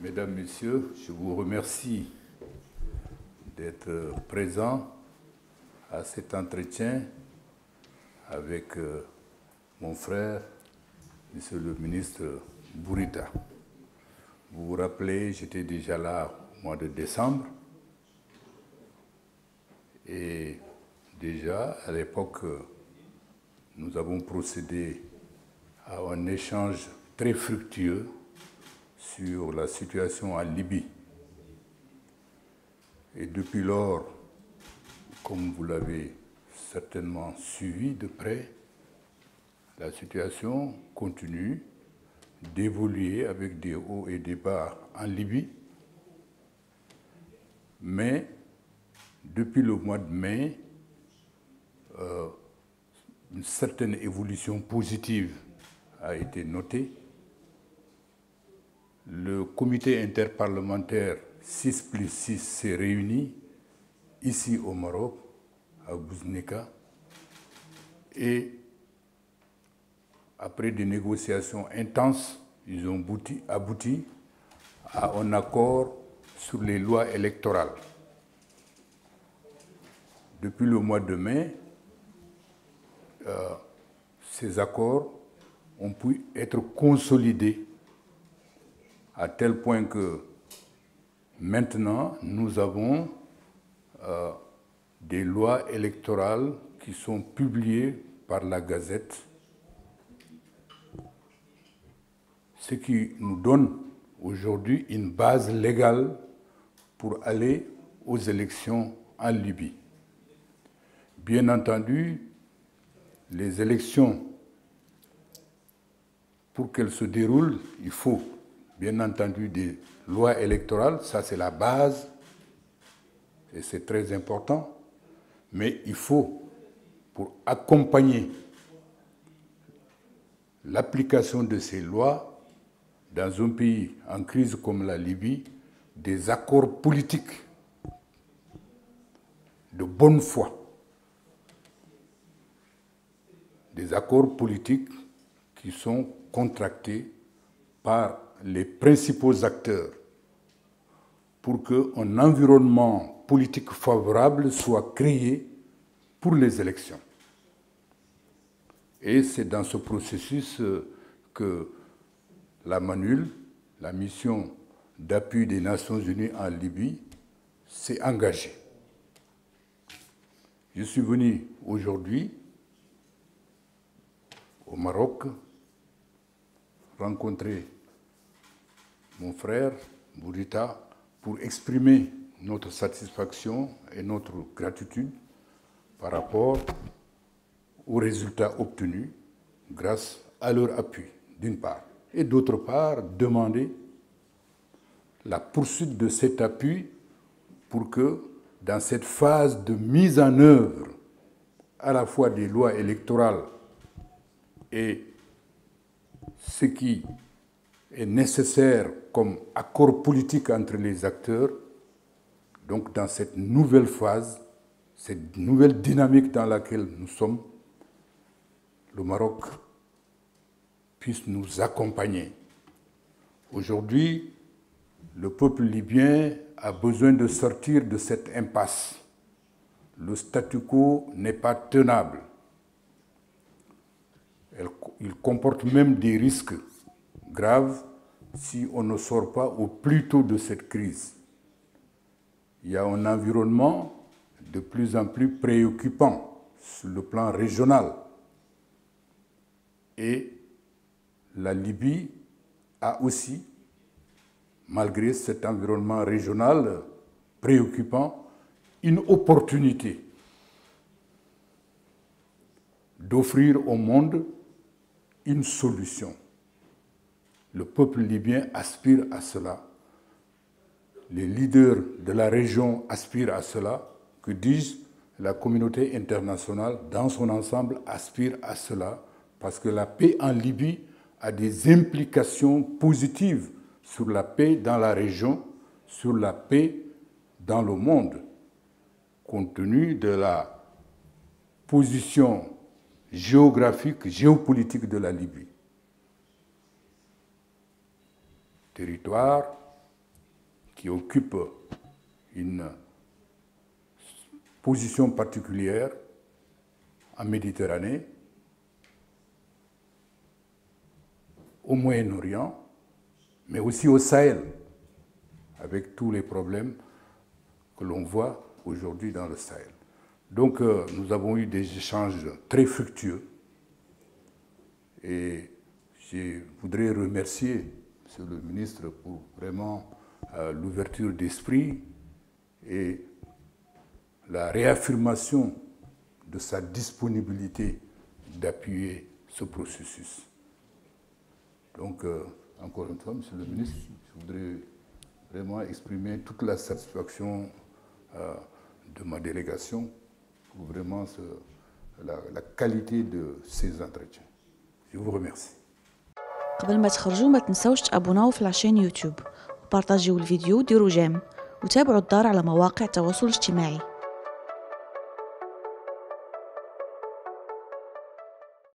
Mesdames, Messieurs, je vous remercie d'être présents à cet entretien avec mon frère, Monsieur le ministre Bourita. Vous vous rappelez, j'étais déjà là au mois de décembre et déjà à l'époque, nous avons procédé à un échange très fructueux sur la situation en Libye. Et depuis lors, comme vous l'avez certainement suivi de près, la situation continue d'évoluer avec des hauts et des bas en Libye. Mais depuis le mois de mai, une certaine évolution positive a été notée. Le comité interparlementaire 6+6 s'est réuni ici au Maroc, à Bouznika, et après des négociations intenses, ils ont abouti à un accord sur les lois électorales. Depuis le mois de mai, ces accords ont pu être consolidés à tel point que maintenant, nous avons des lois électorales qui sont publiées par la Gazette, ce qui nous donne aujourd'hui une base légale pour aller aux élections en Libye. Bien entendu, les élections, pour qu'elles se déroulent, il faut bien entendu des lois électorales, ça c'est la base, et c'est très important, mais il faut, pour accompagner l'application de ces lois dans un pays en crise comme la Libye, des accords politiques de bonne foi, des accords politiques qui sont contractés par les principaux acteurs pour qu'un environnement politique favorable soit créé pour les élections. Et c'est dans ce processus que la MANUL, la mission d'appui des Nations Unies en Libye, s'est engagée. Je suis venu aujourd'hui au Maroc rencontrer mon frère Bourita pour exprimer notre satisfaction et notre gratitude par rapport aux résultats obtenus grâce à leur appui, d'une part, et d'autre part, demander la poursuite de cet appui pour que, dans cette phase de mise en œuvre à la fois des lois électorales et ce qui est nécessaire comme accord politique entre les acteurs, donc dans cette nouvelle phase, cette nouvelle dynamique dans laquelle nous sommes, le Maroc puisse nous accompagner. Aujourd'hui, le peuple libyen a besoin de sortir de cette impasse. Le statu quo n'est pas tenable. Il comporte même des risques graves si on ne sort pas au plus tôt de cette crise. Il y a un environnement de plus en plus préoccupant sur le plan régional. Et la Libye a aussi, malgré cet environnement régional préoccupant, une opportunité d'offrir au monde une solution. Le peuple libyen aspire à cela. Les leaders de la région aspirent à cela. Que dis-je? La communauté internationale, dans son ensemble, aspire à cela, parce que la paix en Libye a des implications positives sur la paix dans la région, sur la paix dans le monde, compte tenu de la position géographique, géopolitique de la Libye. Territoire qui occupe une position particulière en Méditerranée, au Moyen-Orient, mais aussi au Sahel, avec tous les problèmes que l'on voit aujourd'hui dans le Sahel. Donc nous avons eu des échanges très fructueux et je voudrais remercier Monsieur le ministre pour vraiment l'ouverture d'esprit et la réaffirmation de sa disponibilité d'appuyer ce processus. Donc, encore une fois, Monsieur le ministre, je voudrais vraiment exprimer toute la satisfaction de ma délégation pour vraiment la qualité de ces entretiens. Je vous remercie. قبل ما تخرجوا ما تنسوش تابوناو في العشان يوتيوب وبارطاجيو الفيديو وديروا جيم وتابعوا الدار على مواقع التواصل الاجتماعي.